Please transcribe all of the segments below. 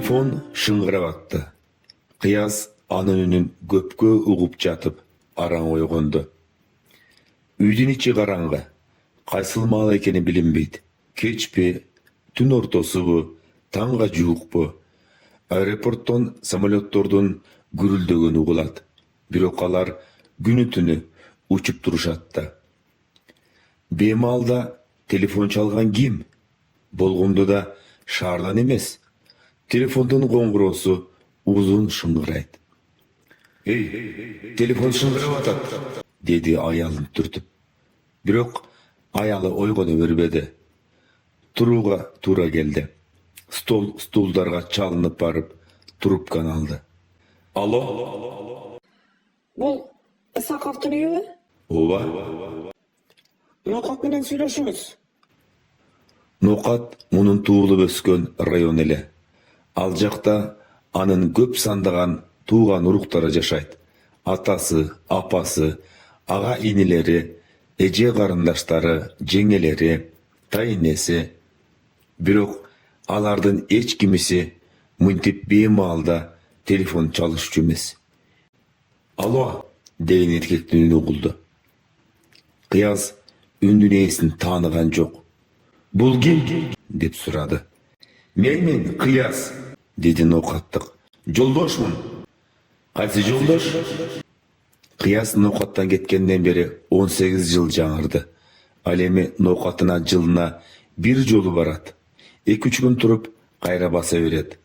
Telefon şıngırap attı. Kıyas anın үнün köpkö ugup jatıp araң oygondo. Үйдүн içi караңгы. Кайсыл маал экени билинбейт. Кечпи, түн ортосубу, таңга жуукпу. Аэропорттон самолеттордун гүрүлдөгөнү угулат. Бирок алар күнү түнү учуп турушат да. Беймалда телефон чалган ким? Болгондо да шаардан эмес. Телефондун коңгуроосу uzun şıngıraydı. Hey, telefon şıngırap atat, dedi ayalın türtüp. Birok ayalı oygonu vermedi. Turuğa tura geldi. Stuldarga çalınıp barıp trubkan aldı. Alo? Бұл Исақовтың үйі? Ова. Ноқат менен сүйлөшүңүз. Ноқат мунун туулуп өскөн район эле. Ал жакта анын көп сандаган тууган уруктары жашайт. Атасы, апасы, ага инелери, эже карындаштары, жеңелери, тайнеси. Бирок алардын эч кимиси мынтип беймалда телефон чалышчу эмес. Ало, деген эркектин үнү угулду. Кыяз үндүн ээсин тааныган жок. Бул ким? Деп сурады. Мен Кыяз, dedi Ноқаттык. Жолдошмун. Кайсы жолдош? Кыяз Ноқаттан кеткенден бери 18 жыл жаңырды. Ал эми Ноқатына жылына бир жолу барат. 2-3 күн туруп кайра баса берет.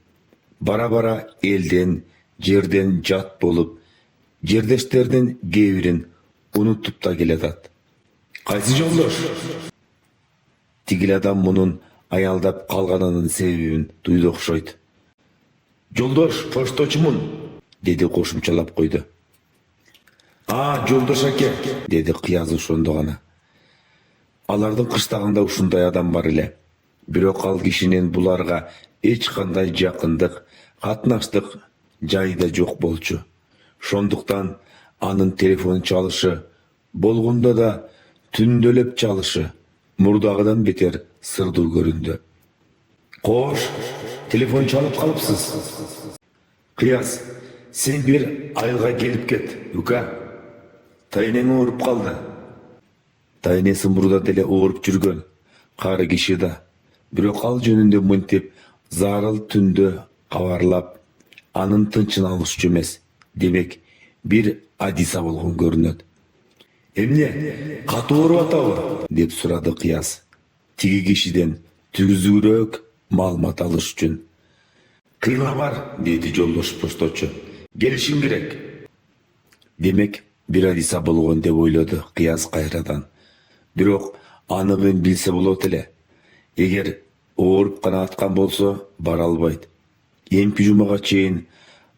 Бара-бара элден, жерден жат болуп, жердештердин кээ бирин унутуп да келатат. Кайсы жолдош? Тигил адам мунун аялдап калганынын себебин туйду окшойт. Жолдош, пошточумун, dedi кошумчалап койду. Жолдош аке, dedi Кыяз ошондо гана. Алардын кыштагында ушундай адам бар эле. Бирок ал кишинин буларга эч кандай жакындык, катнаштык жайы да жок болчу. Шондуктан анын телефон чалышы, болгондо да түндөлөп чалышы мурдагыдан бетер сырдуу көрүндү. Кош, телефон çalıp kalıpsız. Kıyas, sen bir ayılga gelip ket, Yuka. Taynen uğurup kaldı. Taynesin burada dele uğurup жүргөн. Karı kişi da. Бирок ал жөнүндө мынтип зарыл түндө кабарлап, анын тынчын алышчу эмес. Демек, бир адиса болгон көрүнөт. Эмне, катуу ооруп атабы? Деп сурады Кыяз. Тиги кишиден түгүзүүрөөк маалымат алыш үчүн. Кыйла бар, деди жолдош пошточу. Келишим керек. Демек, бир адиса болгон деп ойлоду Кыяз кайрадан. Бирок анығын билсе болот эле. Эгер ооруп гана аткан болсо, бара албайт. Эмки жумага чейин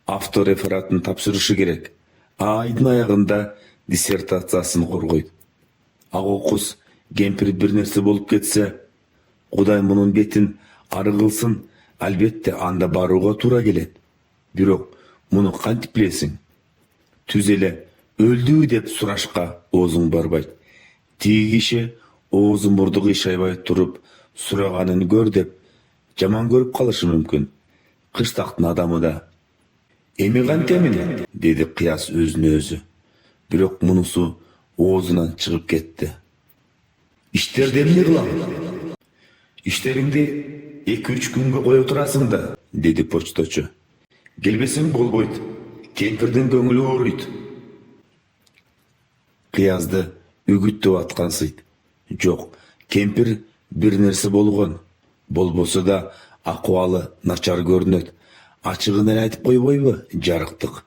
авторефератын тапшырышы керек. Айдын аягында диссертациясын коргойт. Ак окус кемпир бир нерсе болуп кетсе, Кудай мунун бетин ары кылсын, албетте анда барууга туура келет. Бирок муну кантип билесиң? Түз эле өлдүбү деп сурашка оозуң барбайт. Тиги киши оозу мурду кыйшайбай туруп сураганын көр деп жаман көрүп калышы мүмкүн. Кыштактын адамы да. Эми кантемин? Деди Кыяз өзүнө өзү. Бирок мунусу оозунан чыгып кетти. Иштерди эмне кылам? Иштериңди 2-3 күнгө кое турасың да, dedi почточу. Келбесең болбойт. Кемпирдин көңүлү ооруйт. Кыязды үгүттөп аткансыйт. Жок, кемпир бир нерсе болгон. Болбосо да акыбалы начар көрүнөт. Ачыгын эле айтып койбойбу, жарыктык.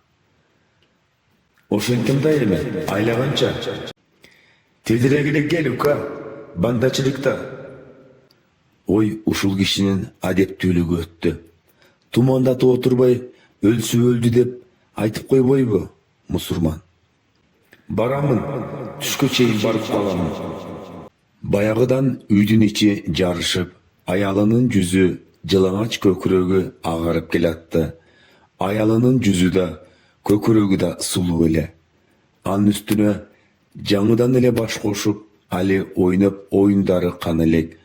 Ошентем да эми, айлаганча. Тезирээк кел, Ука, бандачылыкта. Ой ушул кишинин адептүүлүгү өттү. Тумандатып отурбай, өлсү өлдү деп айтып койбойбу, мусурман. Барамын, түшкө чейин барып каламын. Баягыдан үйдүн ичи жарышып, аялынын жүзү жылаңач көкүрөгү агарып келатты. Аялынын жүзү да, көкүрөгү да сулуу эле. Анын үстүнө жаңыдан эле баш кошуп, али ойноп оюндары кана элек,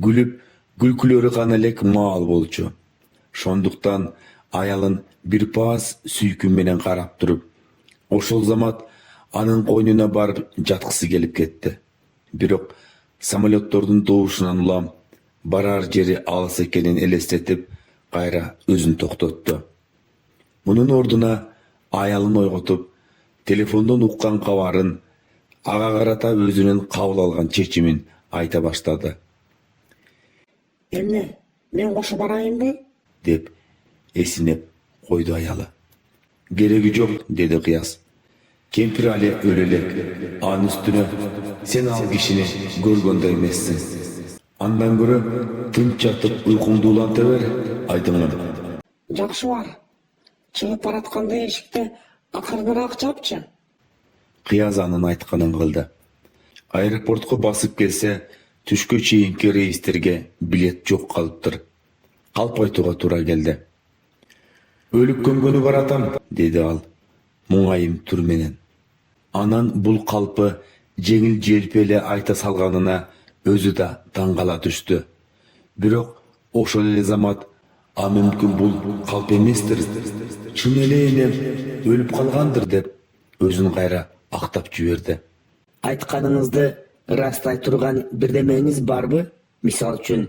күлүп күлкүлөрү гана элек маал болчу. Şonduktan ayalın bir paas süykün menen karap durup, oşol zamat anın koynuna barıp jatkısı gelip ketti. Birok samolyottorдун doğuşundan ulam barar jeri alыс ekenin elestetip kayra özün toktottu. Bunun orduna ayalın oygotup, telefondan ukkan kabarın, ağa karata özünün kabul algan çeçimin ayta başladı. Emne, men koşu barayınbı? Dep esinep koydu ayalı. Gereği yok dedi Kıyas. Kempir Ali ölelek, an üstüne sen al kişini görgönde emessin. Andan göre tınç yatıp uykungdu ulantıver, aydınlan. Jakşı var. Çıgıp baratkanda eşikte akırdırak çapçı. Kıyas anın aytkanın kıldı. Aeroportko basıp gelse, түшкө чейинки рейстерге билет жок калыптыр. Калп айтууга туура келди. Өлүк көмгөнү баратам, деди ал, муңайым түр менен. Анан бул калпы жеңил желпи айта салганына өзү да таң кала түштү. Бирок ошол эле замат а мүмкүн бул калп эместир, чын эле энем өлүп калгандыр деп өзүн кайра актап жиберди. Айтқаныңызды растай тұрған бірдемеңіз барбы? Мисал үшін,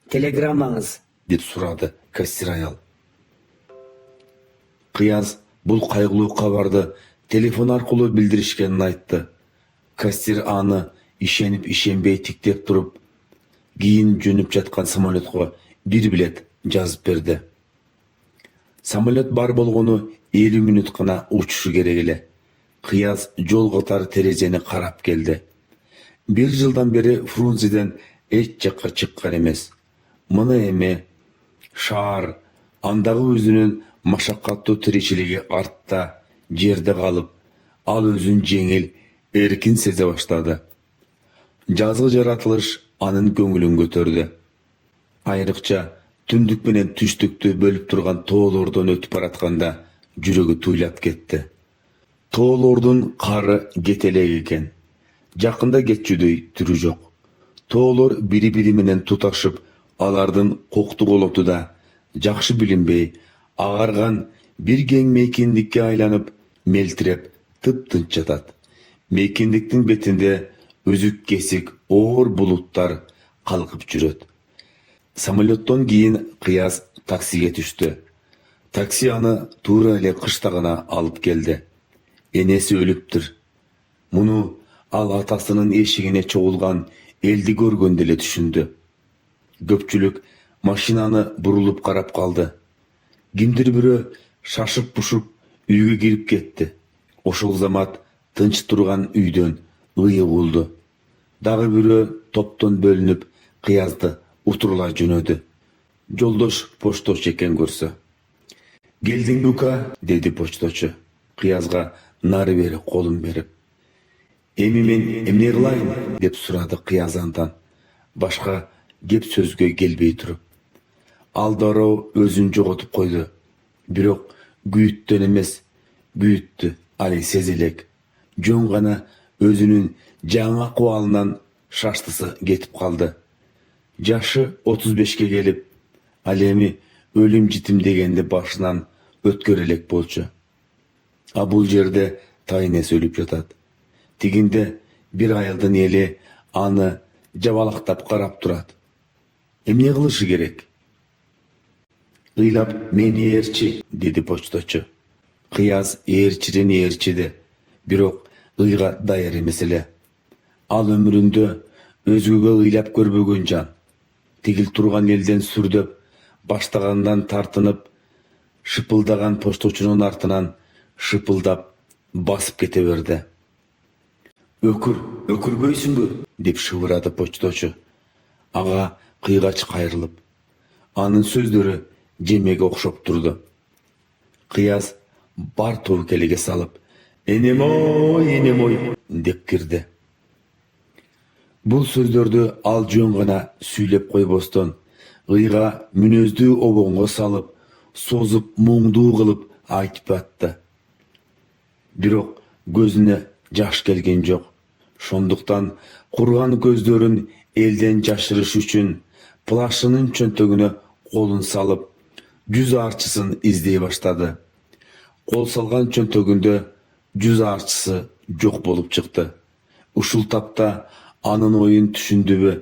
телеграммаңыз. Деп сурады кассир аял. Кыяз бул кайгылуу кабарды телефон аркылуу билдиришкенин айтты. Кассир аны ишенип ишенбей тиктеп туруп, кийин жөнүп жаткан самолетко бир билет жазып берди. Самолет бар болгону 50 мүнөт гана учушу керек эле. Кыяз жол катар терезени карап келди. Bir жылдан бери Фрунзеден эч жакка чыккан эмес. Мына эми шаар андагы өзүнүн машаккаттуу тиричилиги артта, жерде калып, ал өзүн жеңил, эркин сезе баштады. Жазгы жаратылыш анын көңүлүн көтөрдү. Айрыкча түндүк менен түштүктү бөлүп турган тоолордон өтүп баратканда жүрөгү туйлап кетти. Тоолордун кары кетелек экен. Жакында кетчүдөй түрү жок. Тоолор бири-бири менен туташып, алардын кокту колоту да жакшы билинбей, агарган бир кең мейкиндикке айланып, мелтиреп, тып-тынч жатат. Мейкиндиктин бетинде өзүк кесик оор булуттар калкып жүрөт. Самолеттон кийин Кыяз таксиге түштү. Такси аны туура эле кыштагына алып келди. Энеси өлүптүр. Муну ал атасынын эшигине чогулган элди көргөндө эле түшүндү. Көпчүлүк машинаны бурулуп карап калды. Кимдир бирөө шашып пушуп үйгө кирип кетти. Ошол замат тынч турган үйдөн ый угулду. Дагы бирөө топтон бөлүнүп Кыязды утурлай жөнөдү. Жолдош почточу экен көрсө. Келдиңби ука, деди почточу. Кыязга нары бери колун берип. Эми мен эмне кылайын деп сурады Кыяз андан. Башка кеп сөзгө келбей туруп. Ал дароо өзүн жоготуп койду. Бирок күйүттөн эмес, күйүттү али сезилек. Жөн гана өзүнүн жаңы акыбалынан шаштысы кетип калды. Жашы 35ке келип, ал эми өлүм житим дегенди башынан өткөрө элек болчу. А бул жерде тайнес өлүп жатат. Тигинде бир айылдын эли аны жабалактап карап турат. Эмне кылышы керек? Ыйлап мени ээрчи, деди почточу. Кыяз ээрчиден ээрчиди, бирок ыйга даяр эмес эле. Ал өмүрүндө өзгөгө ыйлап көрбөгөн жан. Тигил турган элден сүрдөп, баштагандан тартынып, шыпылдаган почточунун артынан шыпылдап басып кете берди. Өкүрбөйсүңбү? Деп шыбырады почточу. Ага кыйгач кайрылып. Анын сөздөрү жемеге окшоп турду. Кыяз бар тобукелеге салып, энем ой, деп кирди. Бул сөздөрдү ал жөн гана сүйлөп койбостон, ыйга мүнөздүү обоңго салып, созуп, муңдуу кылып айтып атты. Бирок көзүнө жаш келген жок. Шондуктан курган көздөрүн элден жашырыш үчүн плашынын чөнтөгүнө колун салып, жүз арчысын издей баштады. Кол салган чөнтөгүндө жүз арчысы жок болуп чыкты. Ушул тапта анын оюн түшүндүбү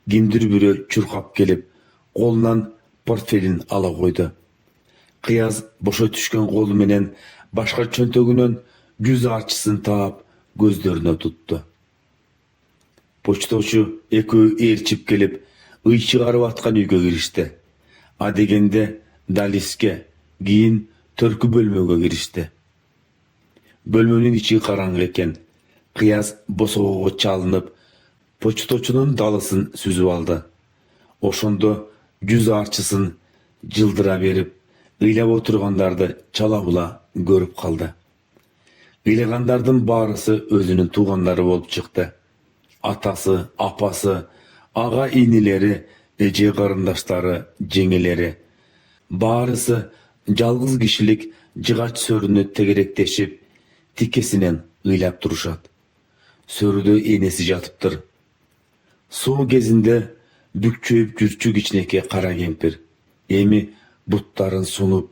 кимдир бирөө чуркап келип, колунан портфелин ала койду. Кыяз бошо түшкөн колу менен башка чөнтөгүнөн жүз арчысын таап көздөрүнө тутту. Почточу экөө ээрчип келип, ый чыгарып аткан үйгө киришти. А дегенде далиске, кийин төркү бөлмөгө киришти. Бөлмөнүн ичи караңгы экен. Кыяз босогого чалынып, почточунун далысын сүзүп алды. Ошондо жүз арчысын жылдыра берип, ыйлап отургандарды чала була көрүп калды. Ыйлагандардын баарысы өзүнүн туугандары болуп чыкты. Атасы, апасы, ага инилери, эже карындаштары, жеңелери. Баарысы жалгыз кишилик жыгач сөрүнү тегеректешип, тикесинен ыйлап турушат. Сөрүдө энеси жатыптыр. Суу кезинде бүкчөйүп жүрчү кичинекей кара кемпир. Эми буттарын сунуп,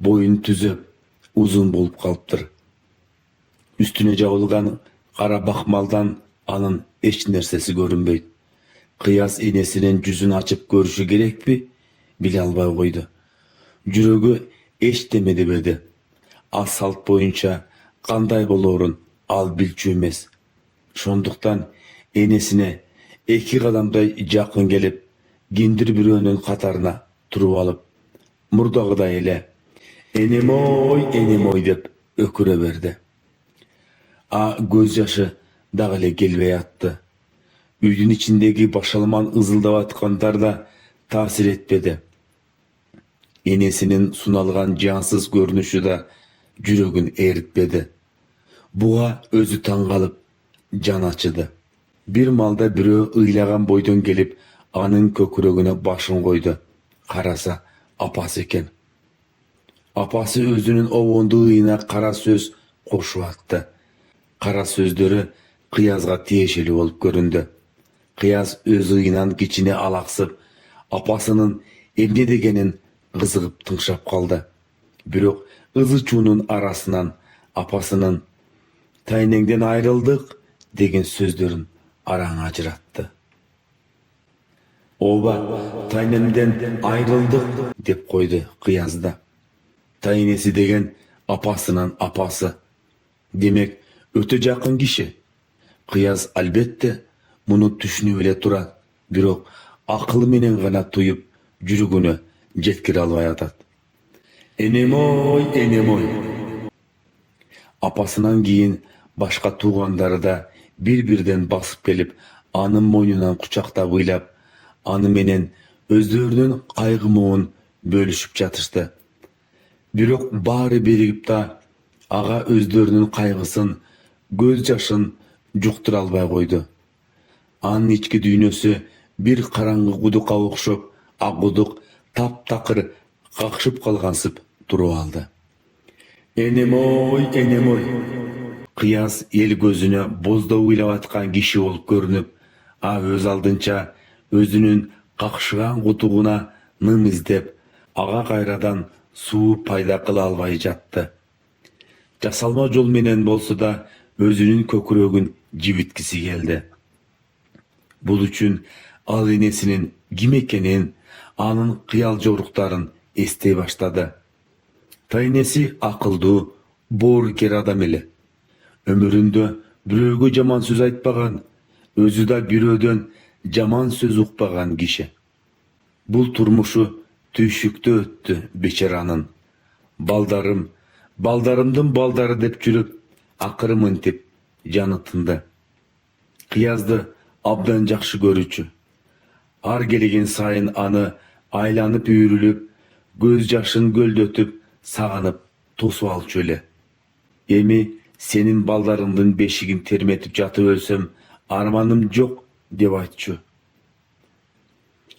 боюн түзөп, узун болуп калыптыр. Үстүнө жабылган кара бакмалдан анын эч нерсеси көрүнбөйт. Кыяз энесинин жүзүн ачып көрүшү керекпи? Биле албай койду. Жүрөгү эчтеме дебеди. Ал салт боюнча кандай болоорун ал билчү эмес. Шондуктан энесине 2 кадамдай жакын келип, кимдир бирөөнүн катарына туруп алып, мурдагыдай эле энемой деп өкүрө берди. А көз жашы дагы эле келбей атты. Үйдүн ичиндеги башалман ызылдап аткандар да таасир этпеди. Энесинин суналган жансыз көрүнүшү да жүрөгүн эритпеди. Буга өзү таң калып, жан ачыды. Бир малда бирөө ыйлаган бойдон келип, анын көкүрөгүнө башын койду. Караса, апасы экен. Апасы өзүнүн обондуу ыйына кара сөз кошуп атты. Кара сөздөрү Кыязга тиешелүү болуп көрүндү. Кыяз өз ыйынан кичине алаксып, апасынын эмне дегенин кызыгып тыңшап калды. Бирок ызы-чуунун арасынан апасынын «Тайнеңден айрылдык» деген сөздөрүн араң ажыратты. «Ооба, тайнемден айрылдык» деп койду Кыяз да. Тайнеси деген апасынын апасы. Демек, өтө жакын киши. Кыяз албетте муну түшүнүп эле турат, бирок акылы менен гана туюп, жүрөгүнө жеткире албай атат. Энемой. Апасынан кийин башка туугандары да бир-бирден басып келип, анын мойнунан кучактап ыйлап, аны менен өздөрүнүн кайгы муун бөлүшүп жатышты. Бирок баары биригип да ага өздөрүнүн кайгысын, көз жашын жуктура албай койду. Анын ички дүйнөсү бир караңгы кудукка окшоп, акудук таптакыр какшып калгансып туруп алды. Энемой. Кыяз эл көзүнө боздоо ыйлап аткан киши болуп көрүнүп, а өз алдынча өзүнүн какшыган кутугуна ным издеп, ага кайрадан суу пайда кыла албай жатты. Жасалма жол менен болсо да өзүнүн көкүрөгүн жибиткиси келди. Бул үчүн ал энесинин ким экенин, анын кыял жоруктарын эстей баштады. Тайнеси акылдуу, боорукер адам эле. Өмүрүндө бирөөгө жаман сөз айтпаган, өзү да бирөөдөн жаман сөз укпаган киши. Бул турмушу түйшүктө өттү бечаранын. Балдарымдын балдары деп жүрүп, акыры мынтип жаны тынды. Кыязды абдан жакшы көрүүчү. Ар келген сайын аны айланып үйрүлүп, көз жашын көлдөтүп, сагынып тосуп алчу эле. Эми сенин балдарыңдын бешигин терметип жатып өлсөм, арманым жок деп айтчу.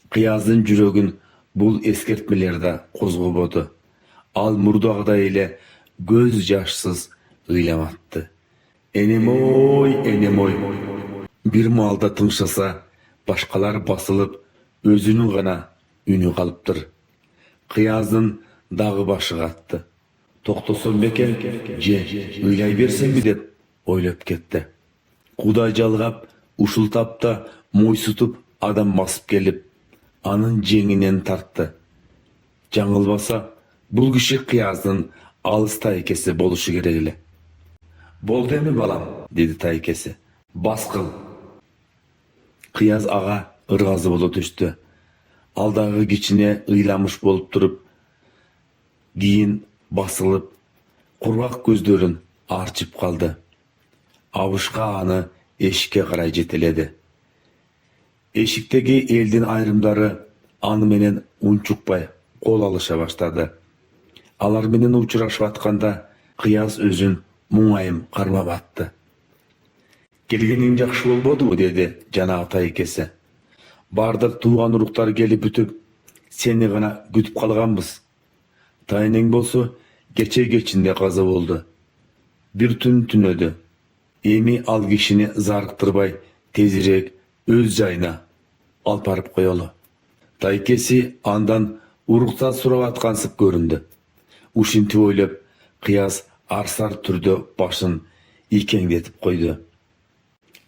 Кыяздын жүрөгүн бул эскертмелер да козгободу. Ал мурдагыдай эле көз жашсыз ыйлап атты. Энемой. Бир маалда тынчсаса, башкалар басылып, өзүнүн гана үнү калыптыр. Kıyaz'ın dağı başı qattı. Toqtoson beken, uylay bersen mi dep oylap ketdi. Kuday jalgap, uşul tapta moysutup adam basıp gelip, anın jеңinен tarttı. Жаңылбаса, бұл киши Кыяздын алыс тайкеси болушу керек эле. Болду эми балам, деди тайкеси. Бас кыл. Кыяз ага ыргазы боло түштү. Алдагы кичине ыйламыш болуп туруп, кийин басылып, кургак көздөрүн арчып калды. Абышка аны эшикке карай жетеледи. Эшиктеги элдин айрымдары аны менен унчукпай кол алыша баштады. Алар менен учурашып атканда Кыяз өзүн муңайым кармап атты. Келгениң жакшы болбодубу, деди жанагы тайкеси. Бардык тууган уруктар келип бүтүп, сени гана күтүп калганбыз. Тайнең болсо кечинде каза болду. Бир түн түнөдү. Эми ал кишини зарыктырбай тезирээк өз жайына алып барып коелу. Тайкеси андан уруксат сурап аткансып көрүндү. Ушинтип ойлоп, Кыяз арсар түрдө башын ийкеңдетип койду.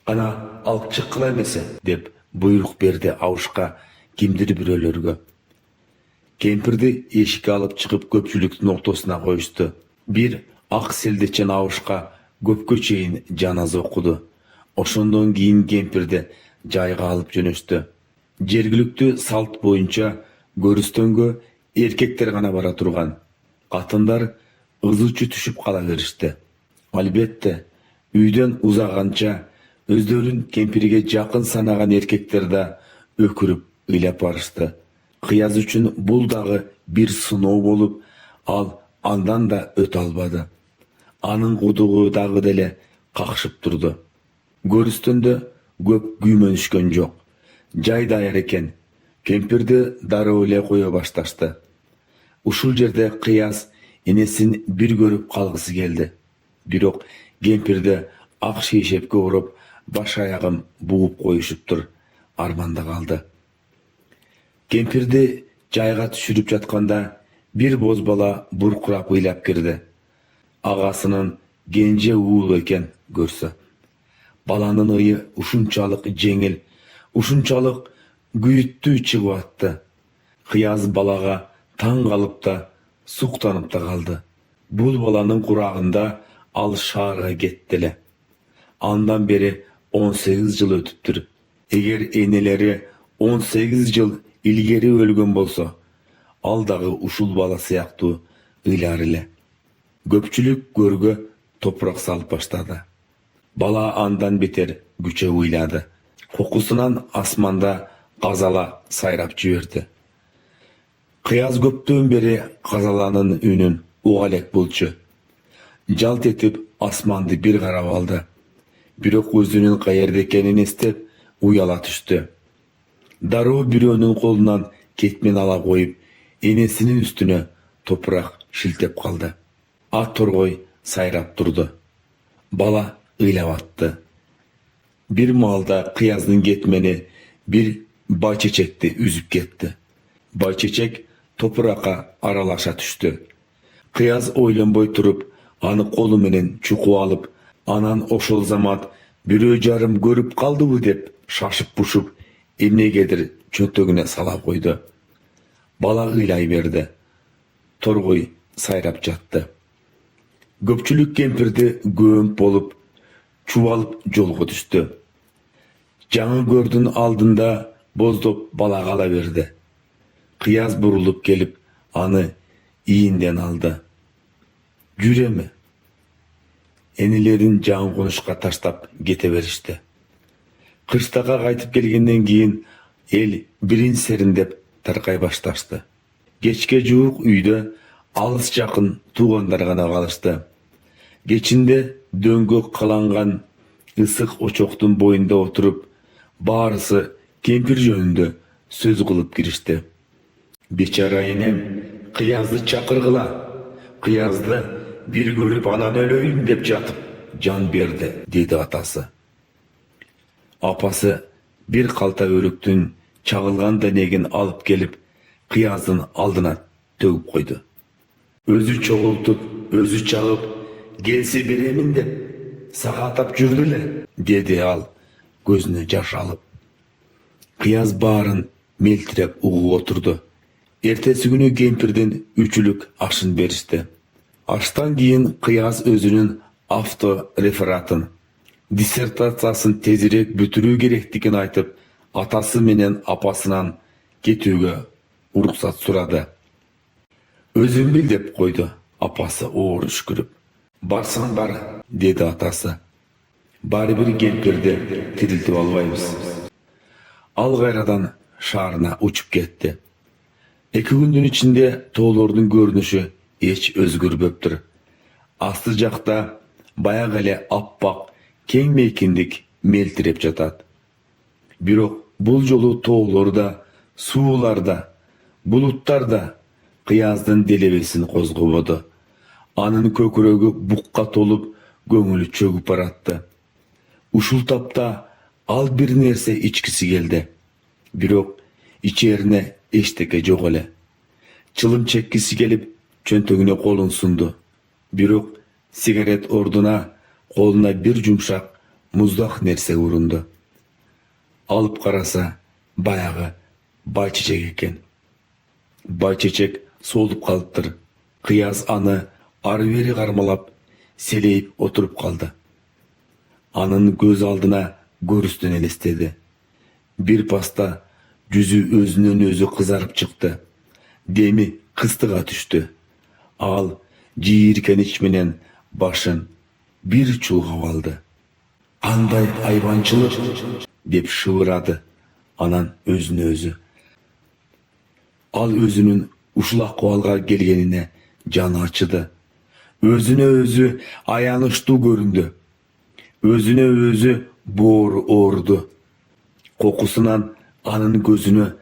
Ана алып чыккыла эмесе, деп буйрук берди Абышка кимдир бирөөлөргө. Кемпирди эшикке алып чыгып көпчүлүктүн ортосуна коюшту. Бир ак селдечен Абышка көпкө чейин жаназа окуду. Ошондон кийин кемпирди жайга алып жөнөштү. Жергиликтүү салт боюнча көрүстөнгө эркектер гана бара турган. Катындар ызычы түшүп кала беришти. Албетте, үйдөн узаганча өздөрүн кемпирге жакын санаган эркектер да өкүрүп ыйлап барышты. Кыяз үчүн бул дагы бир сыноо болуп, ал андан да өтө албады. Анын кудугу дагы деле какшып турду. Көрүстөндө көп күймөнүшкөн жок. Жай даяр экен. Кемпирди дароо эле кое башташты. Ушул жерде Кыяз энесин бир көрүп калгысы келди. Бирок кемпирди ак шейшепке уруп, баш аягын бугуп коюшуптур. Арманда калды. Кемпирди жайга түшүрүп жатканда бир боз бала буркурап ыйлап кирди. Агасынын кенже уулу экен көрсө. Баланын ыйы ушунчалык жеңил, ушунчалык күйүттүү чыгып атты. Кыяз балага таң калып да, суктанып да калды. Бул баланын курагында ал шаарга кетти эле. Андан бери 18 жыл өтүптүр. Эгер энелери 18 жыл илгери өлгөн болсо, ал дагы ушул бала сыяктуу ыйлар эле. Көпчүлүк көргө топурак салып баштады. Бала андан бетер күчө ыйлады. Кокусунан асманда казала сайрап жиберди. Кыяз көптөн бери казаланын үнүн уга элек болчу. Жалт этип асманды бир карап алды. Бирок өзүнүн каерде экенин эстеп уяла түштү. Дароо бирөөнүн колунан кетмен ала коюп, энесинин үстүнө топурак шилтеп калды. Ат торгой сайрап турду. Бала ыйлап атты. Бир маалда Кыяздын кетмени бир байчечекти үзүп кетти. Байчечек топуракка аралаша түштү. Кыяз ойлонбой туруп, аны колу менен чукуп алып, анан ошол замат бирөө жарым көрүп калдыбы деп шашып-пушуп, эмнегедир чөнтөгүнө сала койду. Бала ыйлай берди. Торгой сайрап жатты. Көпчүлүк кемпирди көмүп болуп, чубалып жолго түштү. Жаңы көрдүн алдында боздоп бала кала берди. Кыяз бурулуп келип, аны ийинден алды. Жүрөмү? Энелерин жаңы конушка таштап кете беришти. Кыштакка кайтып келгенден кийин эл бирин сериндеп таркай башташты. Кечке жуук үйдө алыс жакын туугандар гана калышты. Кечинде дөңгөк каланган ысык очоктун боюнда отуруп, баарысы кемпир жөнүндө сөз кылып киришти. Бечара энем, Кыязды чакыргыла. Кыязды бир көрүп анан өлөйүн деп жатып жан берди, деди атасы. Апасы бир калта өрүктүн чагылган денегин алып келип, Кыяздын алдына tөгüp koydu. Özü çoğultup, özü çağıp, gelse beremin dep, sağa atap жүрдүlе, dedi al, gözüne jaş alıp. Kıyaz baarın meltirep uğup oturdu. Ertesi günü kempirden üçülük aşın berişti. Aştan keyin Kıyaz özünün avto referatın, dissertasiyaсын tezirek бүтүrүү керектигин айтып, атасы менен апасынан кетүүгө уруксат сурады. Өзүң бил деп койду апасы оор үшкүрүп. Барсаң бар, деди атасы. Баары бир кемпирди тирилтип албайбыз. Ал кайрадан шаарына учуп кетти. 2 күндүн ичинде тоолордун көрүнүшү эч өзгөрбөптүр. Асты жакта баягы эле аппак кең мейкиндик мелтиреп жатат. Бирок бул жолу тоолорда, сууларда, булуттарда Кыяздын делебесин козгободу. Анын көкүрөгү букка толуп, көңүлү чөгүп баратты. Ушул тапта ал бир нерсе ичкиси келди. Бирок ичерине эчтеке жок эле. Чылым чеккиси келип, чөнтөгүнө колун сунду. Бирок сигарет ордуна колуна бир жумшак, муздак нерсе урунду. Алып караса, баягы байчечек экен. Байчечек солуп калыптыр. Кыяз аны ары бери кармалап, селейип отуруп калды. Анын көз алдына көрүстөн элестеди. Бир паста жүзү өзүнөн өзү кызарып чыкты. Деми кыстыга түштү. Ал жийиркенич менен башын бир чулгап алды. Кандай айбанчылык деп шыбырады. Анан өзүнө өзү. Ал өзүнүн ушул акыбалга келгенине жаны ачыды. Өзүнө өзү аянычтуу көрүндү. Өзүнө өзү боору ооруду. Кокусунан анын көзүнө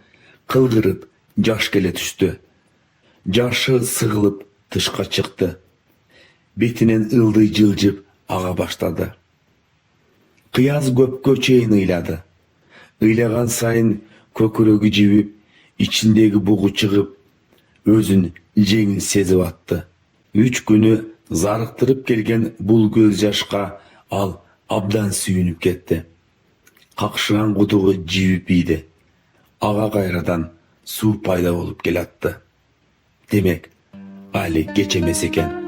кылгырып жаш келе түштү. Жашы сыгылып тышка чыкты. Бетинен ылдый жылжып ага баштады. Кыяз көпкө чейин ыйлады. Ыйлаган сайын көкүрөгү жибип, ичиндеги бугу чыгып, өзүн жеңил сезип атты. 3 күнү зарыктырып келген бул көз жашка ал абдан сүйүнүп кетти. Какшыган кутугу жибип ийди. Ага кайрадан суу пайда болуп келатты. Демек, али кеч эмес экен.